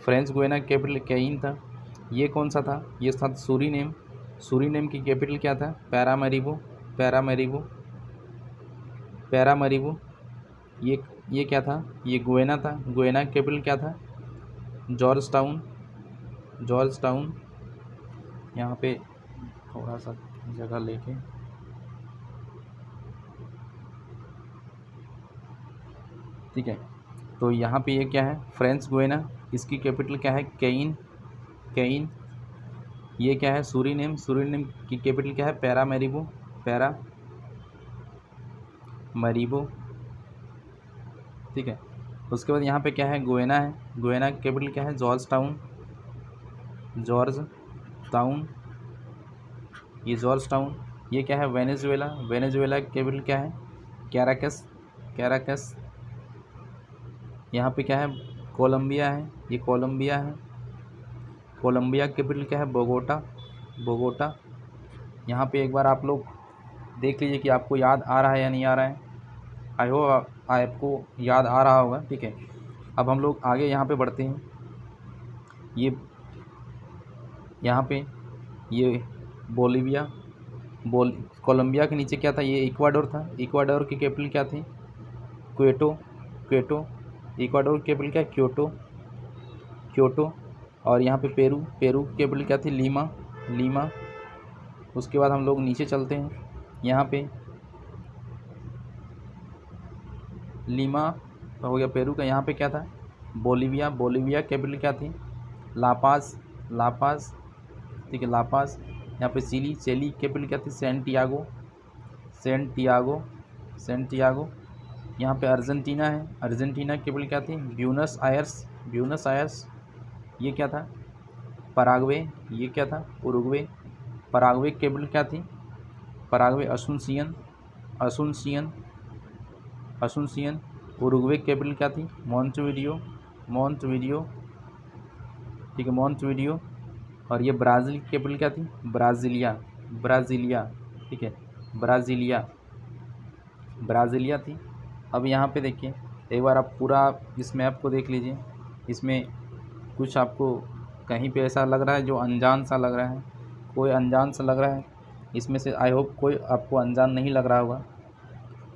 फ्रेंच गुयाना कैपिटल कैइन था। ये कौन सा था? ये था सूरीनेम। सूरीनेम की कैपिटल क्या था? पैरामरीबो। पैरामरीबो। पैरामरीबो। ये क्या था? ये गुयाना था। गुयाना कैपिटल क्या था? George town. George town. यहाँ पे थोड़ा सा जगह लेके, ठीक है। तो यहाँ पे ये क्या है? फ्रेंच गुयाना, इसकी कैपिटल क्या है? कैइन। कैइन। ये क्या है? सूरीनेम। सूरीनेम की कैपिटल क्या है? पैरामरीबो। पैरामरीबो, ठीक है। उसके बाद यहाँ पे क्या है? गुयाना है। गुयाना की कैपिटल क्या है? George town. George town. ये जॉर्ज टाउन। ये क्या है? वेनेजुएला। वेनेजुएला की कैपिटल क्या है? कैराकस। कैराकस। यहाँ पे क्या है? कोलंबिया है। ये कोलंबिया है। कोलंबिया की कैपिटल क्या है? बोगोटा। बोगोटा। यहाँ पे एक बार आप लोग देख लीजिए कि आपको याद आ रहा है या नहीं आ रहा है। आई होप आपको याद आ रहा होगा, ठीक है। अब हम लोग आगे यहाँ पे बढ़ते हैं। ये यहाँ पे ये बोलीविया। कोलंबिया के नीचे क्या था? ये इक्वाडोर था। इक्वाडोर की कैपिटल क्या थी? क्वेटो। क्वेटो। इक्वाडोर की कैपिटल क्या है? क्योटो। क्योटो। और यहाँ पे पेरू। पेरू की कैपिटल क्या थी? लीमा। लीमा। उसके बाद हम लोग नीचे चलते हैं। यहाँ पे लीमा हो गया पेरू का। यहाँ पे क्या था? बोलीविया। बोलीविया कैपिटल क्या थी? लापास। लापास, ठीक है, लापास। यहाँ पे चिली। चिली कैपिटल क्या थी? सैंटियागो। सैंटियागो। सैंटियागो। यहाँ पे अर्जेंटीना है। अर्जेंटीना कैपिटल क्या थी? Buenos Aires. Buenos Aires. ये क्या था? पराग्वे। ये क्या था? उरुग्वे। पराग्वे कैपिटल क्या थी? Paraguay Asuncion. Asuncion. Asuncion. Uruguay capital क्या थी? मॉन्टेविडियो। मॉन्टेविडियो, ठीक है, मॉन्टेविडियो। और ये ब्राज़ील की कैपिटल क्या थी? ब्राज़ीलिया। ब्राज़ीलिया, ठीक है, ब्राज़ीलिया। ब्राज़ीलिया थी। अब यहाँ पे देखिए, एक बार आप पूरा इस मैप को देख लीजिए। इसमें कुछ आपको कहीं पे ऐसा लग रहा है जो अनजान सा लग रहा है, कोई अनजान सा लग रहा है। इसमें से आई होप कोई आपको अनजान नहीं लग रहा होगा।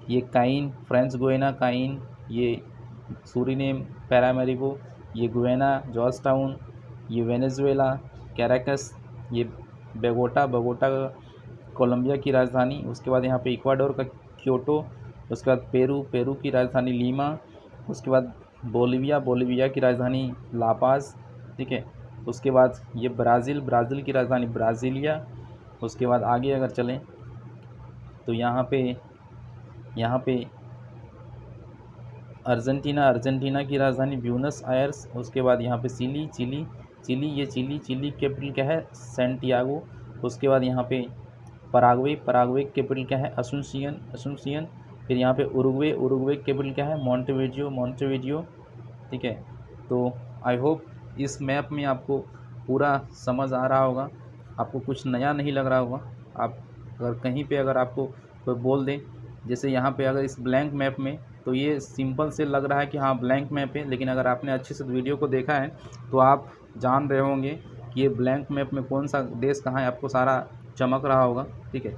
ये काइन, फ्रेंच गुयाना, काइन, ये सूरीनेम, पैरामरीबो, ये गुयाना, जॉर्ज टाउन, ये वेनेजुएला, कैराकस, ये बोगोटा। बोगोटा कोलंबिया की राजधानी। उसके बाद यहाँ पे इक्वाडोर का क्योटो। उसके बाद पेरू। पेरू की राजधानी लीमा। उसके बाद बोलीविया। बोलीविया की राजधानी लापाज, ठीक है। उसके बाद ये ब्राज़ील। ब्राज़ील की राजधानी ब्राज़ीलिया। उसके बाद आगे अगर चलें तो यहाँ पे अर्जेंटीना। अर्जेंटीना की राजधानी ब्यूनस आयर्स। उसके बाद यहाँ पे चिली। चिली। चिली, ये चिली। चिली कैपिटल क्या है? सैंटियागो। उसके बाद यहाँ पे पराग्वे। पराग्वे कैपिटल क्या है? असुनसियन। असुनसियन। फिर यहाँ पे उरुग्वे। उरुग्वे कैपिटल क्या है? मॉन्टेविडियो। मॉन्टेविडियो, ठीक है। तो आई होप इस मैप में आपको पूरा समझ आ रहा होगा, आपको कुछ नया नहीं लग रहा होगा। आप अगर कहीं पे अगर आपको कोई बोल दे, जैसे यहाँ पे अगर इस ब्लैंक मैप में, तो ये सिंपल से लग रहा है कि हाँ ब्लैंक मैप है, लेकिन अगर आपने अच्छे से वीडियो को देखा है तो आप जान रहे होंगे कि ये ब्लैंक मैप में कौन सा देश कहाँ है, आपको सारा चमक रहा होगा, ठीक है।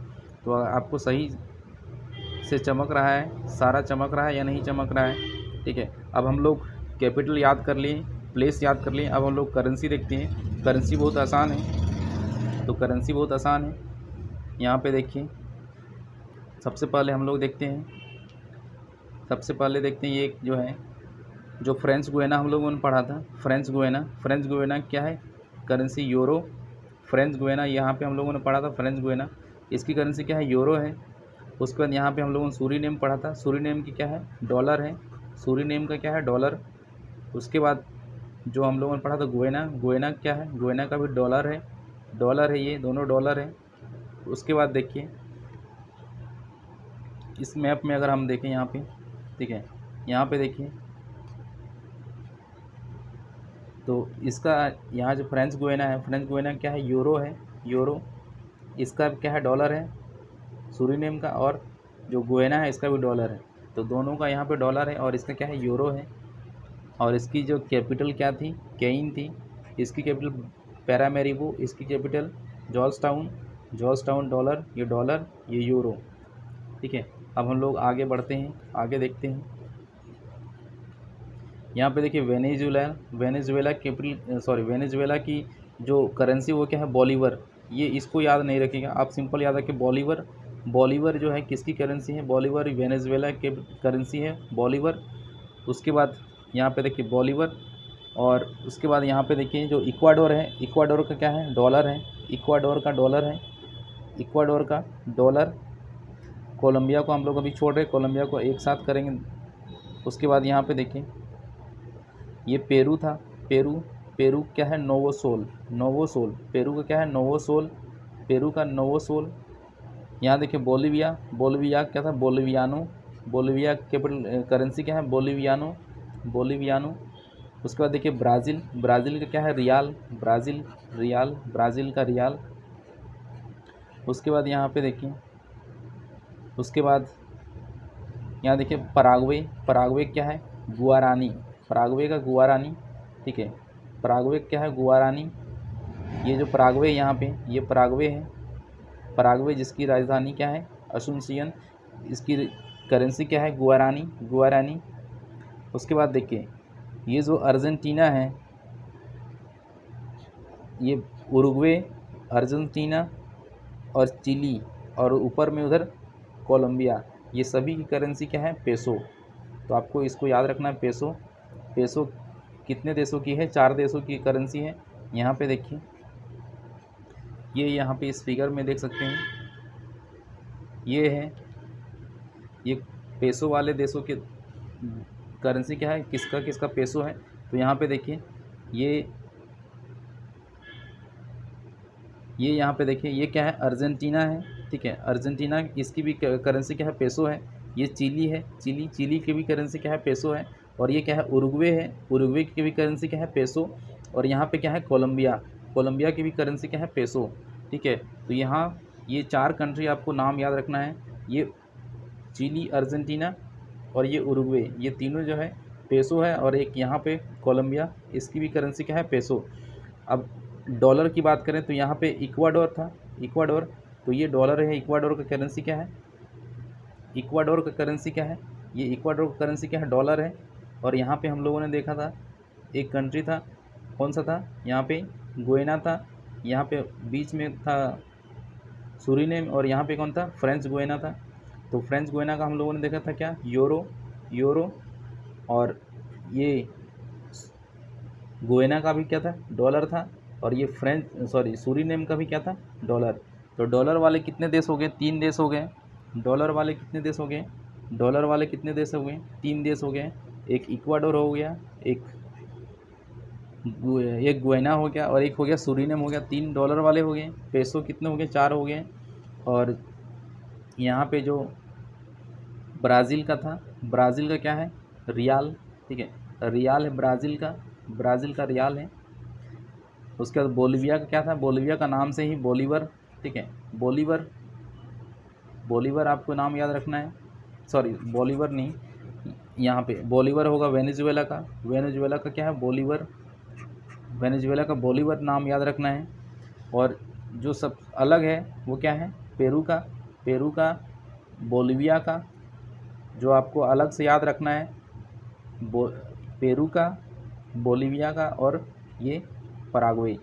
तो आपको सही से चमक रहा है, सारा चमक रहा है या नहीं चमक रहा है, ठीक है। अब हम लोग कैपिटल याद कर लिए, प्लेस याद कर लिए। अब हम लोग करेंसी देखते हैं। करेंसी बहुत आसान है। तो करेंसी बहुत आसान है। यहाँ पे देखिए, सबसे पहले हम लोग देखते हैं, ये जो है, जो फ्रेंच गुयाना हम लोगों ने पढ़ा था, फ्रेंच गुयाना। फ्रेंच गुयाना क्या है? Currency euro. फ्रेंच गुयाना यहाँ पे हम लोगों ने पढ़ा था, फ्रेंच गुयाना, इसकी करेंसी क्या है? यूरो है। उसके बाद यहाँ पे हम लोगों ने सूरीनेम पढ़ा था, सूरीनेम की क्या है? डॉलर है। सूरीनेम का क्या है? डॉलर। उसके बाद जो हम लोगों ने पढ़ा था गुयाना, गुयाना क्या है? गुयाना का भी डॉलर है। डॉलर है, ये दोनों डॉलर है। उसके बाद देखिए इस मैप में अगर हम देखें यहाँ पे, ठीक है, यहाँ पे देखिए तो इसका यहाँ जो फ्रेंच गुयाना है, फ्रेंच गुयाना क्या है? यूरो है। यूरो। इसका क्या है? डॉलर है सूरीनेम का। और जो गुएना है इसका भी डॉलर है, तो दोनों का यहाँ पे डॉलर है और इसका क्या है, यूरो है। और इसकी जो कैपिटल क्या थी, केइन थी। इसकी कैपिटल पैरामेरिबो, इसकी कैपिटल जॉर्जटाउन। जॉर्जटाउन डॉलर, ये यूरो। ठीक है, अब हम लोग आगे बढ़ते हैं, आगे देखते हैं। यहाँ पे देखिए वेनेजुएला वेनेजुएला की जो करेंसी वो क्या है, बॉलीवर। ये इसको याद नहीं रखिएगा आप, सिंपल याद रखिए बॉलीवर। बॉलीवर जो है किसकी करेंसी है, बॉलीवर वेनेजुएला के करेंसी है बॉलीवर। उसके बाद यहाँ पे देखिए बॉलीवर, और उसके बाद यहाँ पे देखिए जो इक्वाडोर है, इक्वाडोर का क्या है, डॉलर है। इक्वाडोर का डॉलर है, इक्वाडोर का डॉलर। कोलंबिया को हम लोग अभी छोड़ रहे, कोलंबिया को एक साथ करेंगे। उसके बाद यहाँ पे देखिए ये पेरू था, पेरू क्या है, नोवोसोल। पेरू का क्या है, नोवोसोल। पेरू का नोवोसोल। यहाँ देखिए बोलिविया क्या था, बोलिविया कैपिटल करेंसी क्या है, बोलिवियानो। उसके बाद देखिए ब्राज़ील का क्या है, रियाल। ब्राज़ील का रियाल। उसके बाद यहाँ पे देखिए, उसके बाद यहाँ देखिए पराग्वे क्या है, गुआरानी। पराग्वे का गुआरानी। ठीक है, पराग्वे क्या है, गुआरानी। ये जो पराग्वे यहाँ पे, ये पराग्वे है। पराग्वे जिसकी राजधानी क्या है, असुनसियन। इसकी करेंसी क्या है, गुआरानी। उसके बाद देखिए ये जो अर्जेंटीना है, ये उरुग्वे, अर्जेंटीना और चिली, और ऊपर में उधर कोलंबिया, ये सभी की करेंसी क्या है, पेसो। तो आपको इसको याद रखना है, पेसो कितने देशों की है, 4 देशों की करेंसी है। यहाँ पे देखिए, ये यहाँ पे इस फिगर में देख सकते हैं, ये है, ये पेसो वाले देशों के करेंसी क्या है, किसका पेसो है। तो यहाँ पे देखिए ये यहाँ पे देखिए ये क्या है, अर्जेंटीना है। ठीक है, अर्जेंटीना, इसकी भी करेंसी क्या है, पेसो है। ये चिली है, चिली की भी करेंसी क्या है, पेसो है। और ये क्या है, उरुग्वे है, उरुग्वे की भी करेंसी क्या है, पेसो। और यहाँ पे क्या है, कोलंबिया की भी करेंसी क्या है, पेसो। ठीक है, तो यहाँ ये 4 कंट्री आपको नाम याद रखना है। ये चिली, अर्जेंटीना और ये उरुग्वे, ये तीनों जो है पेसो है। और एक यहाँ पे कोलंबिया, इसकी भी करेंसी क्या है, पेसो। अब डॉलर की बात करें तो यहाँ पे इक्वाडोर था, तो ये डॉलर है। इक्वाडोर का करेंसी क्या है, ये इक्वाडोर का करेंसी क्या है, डॉलर है। और यहाँ पे हम लोगों ने देखा था एक कंट्री था, कौन सा था, यहाँ पे गुएना था। यहाँ पे बीच में था सूरीनेम, और यहाँ पे कौन था, फ्रेंच गुएना था। तो फ्रेंच गुएना का हम लोगों ने देखा था क्या, यूरो। और ये गुएना का भी क्या था, डॉलर था। और ये सूरीनेम का भी क्या था, डॉलर। तो डॉलर वाले कितने देश हो गए, 3 देश हो गए। डॉलर वाले कितने देश हो गए, 3 देश हो गए। एक इक्वाडोर हो गया, एक गुएना हो गया, और एक हो गया सूरीनेम हो गया। 3 डॉलर वाले हो गए। पेसो कितने हो गए, 4 हो गए। और यहाँ पे जो ब्राज़ील का था, ब्राज़ील का क्या है, रियाल। ठीक है, रियाल है ब्राज़ील का रियाल है। उसके बाद बोलिविया का क्या था, बोलिविया का नाम से ही बोलीवर। ठीक है, बोलीवर आपको नाम याद रखना है। बोलीवर नहीं, यहाँ पे बोलीवर होगा वेनेजुएला का क्या है, बोलीवर। वेनेजुएला का बोलीवर नाम याद रखना है। और जो सब अलग है वो क्या है, पेरू का, बोलिविया का, जो आपको अलग से याद रखना है, पेरू का, बोलिविया का, और ये पराग्वे।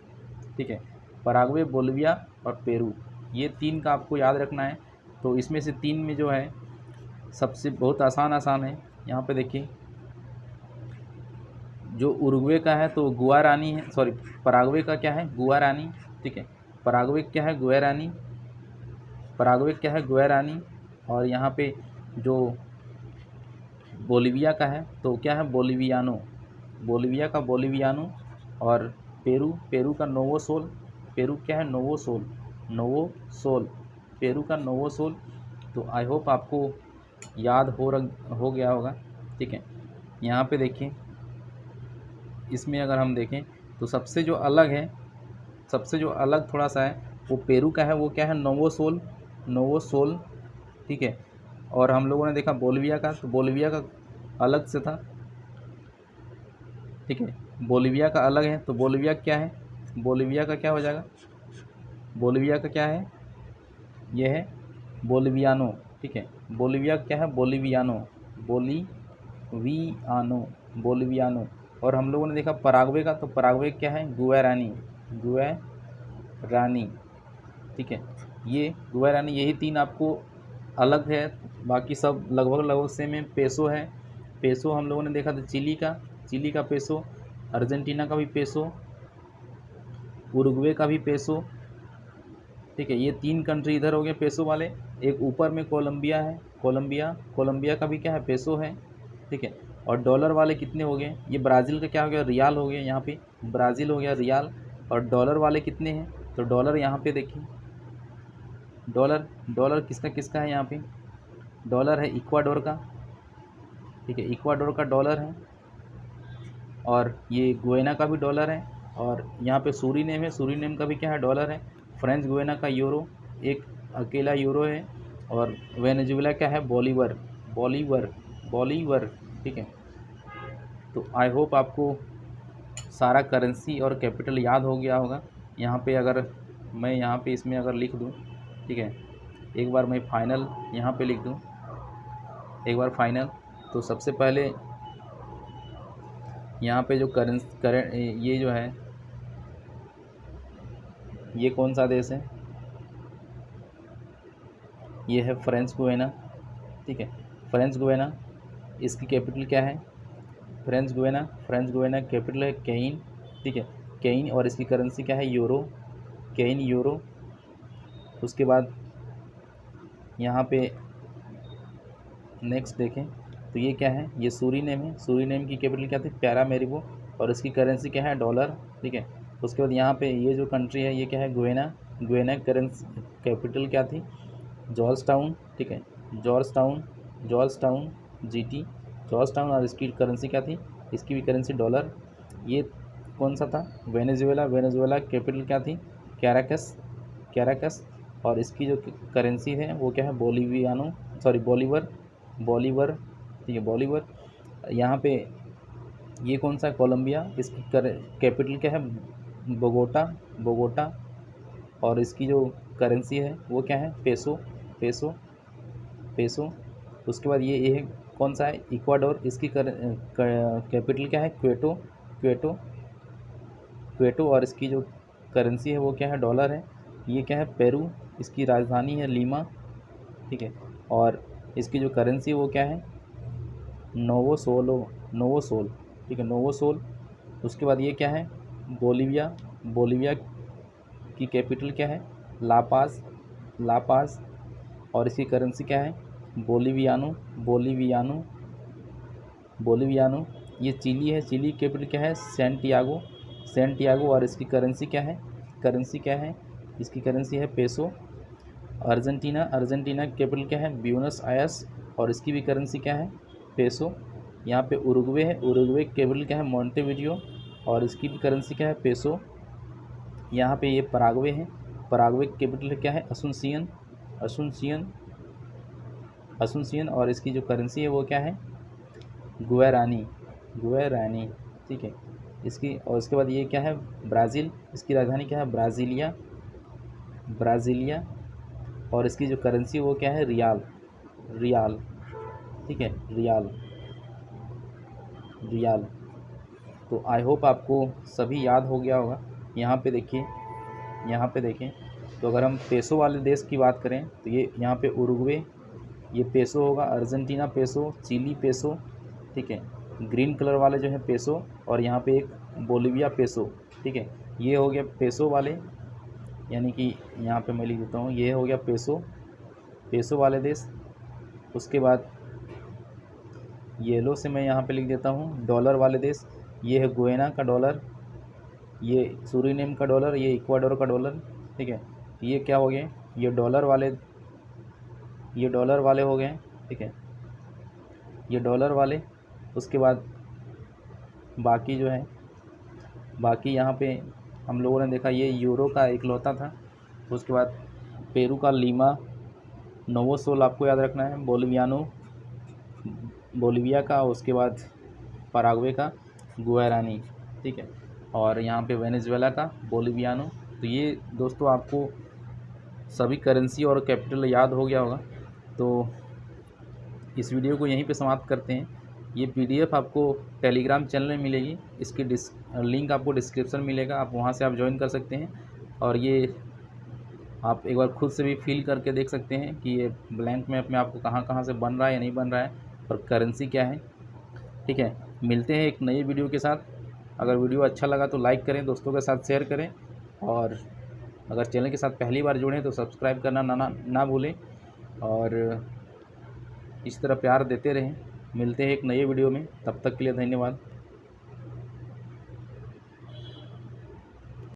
ठीक है, पराग्वे, बोलिविया और पेरू, ये 3 का आपको याद रखना है। तो इसमें से 3 में जो है सबसे बहुत आसान है। यहाँ पे देखिए जो उरुग्वे का है तो गुआरानी है, पराग्वे का क्या है, गुआरानी। ठीक है, पराग्वे क्या है, गुआरानी। और यहाँ पे जो बोलिविया का है तो क्या है, बोलिविया का बोलिवियानो। और पेरू का नोवोसोल, पेरू क्या है, नोवोसोल, पेरू का नोवोसोल। तो आई होप आपको याद हो गया होगा। ठीक है, यहाँ पे देखिए, इसमें अगर हम देखें तो सबसे जो अलग थोड़ा सा है वो पेरू का है, वो क्या है, नोवोसोल। ठीक है, और हम लोगों ने देखा बोलिविया का, तो बोलिविया का अलग से था, ठीक है, बोलिविया का अलग है। तो बोलिविया क्या है, बोलिविया का क्या हो जाएगा, बोलिविया का क्या है, ये है बोलिवियानो, ठीक है। बोलिविया क्या है, बोलिवियानो, बोलिवियानो, बोलिवियानो। और हम लोगों ने देखा पराग्वे का, तो पराग्वे क्या है, गुएरानी, गुएरानी, ठीक है। ये गुएरानी, यही तीन आपको अलग है, बाकी सब लगभग लगभग सेम है। पेसो है, पेसो हम लोगों ने देखा था चिली का, चिली का पेसो, अर्जेंटीना का भी पेसो, उरुग्वे का भी पेसो, ठीक है। ये तीन कंट्री इधर हो गए पेसो वाले। एक ऊपर में कोलंबिया है, कोलंबिया, कोलंबिया का भी क्या है, पेसो है, ठीक है। और डॉलर वाले कितने हो गए, ये ब्राज़ील का क्या हो गया, रियाल हो गया, यहाँ पे ब्राज़ील हो गया रियाल। और डॉलर वाले कितने हैं, तो डॉलर यहाँ पे देखिए, डॉलर, डॉलर किसका किसका है यहाँ पे, डॉलर है इक्वाडोर का, ठीक है, इक्वाडोर का डॉलर है। और ये गुयाना का भी डॉलर है। और यहाँ पे सूरीनेम है, सूरीनेम का भी क्या है, डॉलर है। फ्रेंच गुयाना का यूरो, एक अकेला यूरो है। और वेनेजुएला क्या है, बॉलीवर, बॉलीवर, बॉलीवर, ठीक है। तो आई होप आपको सारा करेंसी और कैपिटल याद हो गया होगा। यहाँ पे अगर मैं यहाँ पे इसमें अगर लिख दूँ, ठीक है, एक बार मैं फाइनल यहाँ पे लिख दूँ, एक बार फाइनल, तो सबसे पहले यहाँ पे जो करेंट ये जो है, ये कौन सा देश है, ये है फ्रेंच गुयाना, ठीक है, फ्रेंच गुयाना। इसकी कैपिटल क्या है, French Guiana, French Guiana capital है केइन, ठीक है, केइन। और इसकी करेंसी क्या है, यूरो, केइन यूरो। उसके बाद यहाँ पे नेक्स्ट देखें तो ये क्या है, ये सूरीनेम है, सूरीनेम की कैपिटल क्या थी, पैरामेरिबो। और इसकी करेंसी क्या है, डॉलर, ठीक है। उसके बाद यहाँ पे ये जो कंट्री है ये क्या है, गुयाना, गुयाना करेंसी कैपिटल क्या थी, जॉर्ज टाउन, ठीक है, George town, George town GT, George town. और इसकी करेंसी क्या थी, इसकी भी करेंसी डॉलर। ये कौन सा था, वेनेजुएला, वेनेजुएला कैपिटल क्या थी, कैराकस, कैराकस। और इसकी जो करेंसी है वो क्या है, बोलिवियानो, सॉरी बोलीवर, बॉलीवर, ठीक है, बॉलीवर। यहाँ पे ये कौन सा है, कोलंबिया, इसकी कैपिटल क्या है, बोगोटा, बोगोटा। और इसकी जो करेंसी है वो क्या है, पेसो, पेसो, पेसो। उसके बाद ये है कौन सा है, इक्वाडोर, इसकी कैपिटल क्या है, क्वेटो, क्वेटो, क्वेटो। और इसकी जो करेंसी है वो क्या है, डॉलर है। ये क्या है, पेरू, इसकी राजधानी है लीमा, ठीक है। और इसकी जो करेंसी है वो क्या है, नोवोसोलो, नोवोसोल, ठीक है, नोवोसोल। उसके बाद ये क्या है, बोलिविया, बोलिविया की कैपिटल क्या है, लापाज, लापाज। और इसकी करेंसी क्या है, बोलिवियानो, बोलिवियानो, बोलिवियानो। ये चिली है, चिली कैपिटल क्या है, सैंटियागो, सैंटियागो। और इसकी करेंसी क्या है, करेंसी क्या है, इसकी करेंसी है पेसो। अर्जेंटीना, अर्जेंटीना कैपिटल क्या है, ब्यूनस आयर्स। और इसकी भी करेंसी क्या है, पेसो। यहाँ पे उरुग्वे है, उरुग्वे कैपिटल क्या है, मोंटेविडियो। और इसकी भी करेंसी क्या है, पेसो। यहाँ पे ये पराग्वे है, पराग्वे कैपिटल क्या है, असुनसियन, असुनसियन, असुनसियन। और इसकी जो करेंसी है वो क्या है, गुएरानी, गुएरानी, ठीक है। इसकी और इसके बाद ये क्या है, ब्राज़ील, इसकी राजधानी क्या है, ब्राज़ीलिया, ब्राज़ीलिया। और इसकी जो करेंसी वो क्या है, रियाल, रियाल, ठीक है, रियाल, रियाल। तो आई होप आपको सभी याद हो गया होगा। यहाँ पे देखिए, यहाँ पे देखें तो अगर हम पेसो वाले देश की बात करें तो ये यहाँ पे उरुग्वे, ये पेसो होगा, अर्जेंटीना पेसो, चिली पेसो, ठीक है, ग्रीन कलर वाले जो है पेसो। और यहाँ पे एक बोलिविया पेसो, ठीक है, ये हो गया पेसो वाले, यानी कि यहाँ पे मैं लिख देता हूँ, ये हो गया पेसो, पेसो वाले देश। उसके बाद येलो से मैं यहाँ पे लिख देता हूँ डॉलर वाले देश। ये है गुयाना का डॉलर, ये सूरीनेम का डॉलर, ये इक्वाडोर का डॉलर, ठीक है। ये क्या हो गए, ये डॉलर वाले, ये डॉलर वाले हो गए, ठीक है, ये डॉलर वाले। उसके बाद बाकी जो है, बाकी यहाँ पे हम लोगों ने देखा ये यूरो का इकलौता था। उसके बाद पेरू का लीमा, नोवो सोल आपको याद रखना है, बोलिविया का, उसके बाद पराग्वे का गुआरानी, ठीक है, और यहाँ पे वेनेजुएला का बोलिवियानो। तो ये दोस्तों आपको सभी करेंसी और कैपिटल याद हो गया होगा। तो इस वीडियो को यहीं पे समाप्त करते हैं। ये पीडीएफ आपको टेलीग्राम चैनल में मिलेगी, इसकी लिंक आपको डिस्क्रिप्शन मिलेगा, आप वहाँ से आप ज्वाइन कर सकते हैं। और ये आप एक बार खुद से भी फील करके देख सकते हैं कि ये ब्लैंक मैप में आपको कहाँ कहाँ से बन रहा है या नहीं बन रहा है और करेंसी क्या है, ठीक है। मिलते हैं एक नई वीडियो के साथ। अगर वीडियो अच्छा लगा तो लाइक करें, दोस्तों के साथ शेयर करें, और अगर चैनल के साथ पहली बार जुड़े हैं तो सब्सक्राइब करना ना भूलें, और इस तरह प्यार देते रहें। मिलते हैं एक नई वीडियो में, तब तक के लिए धन्यवाद।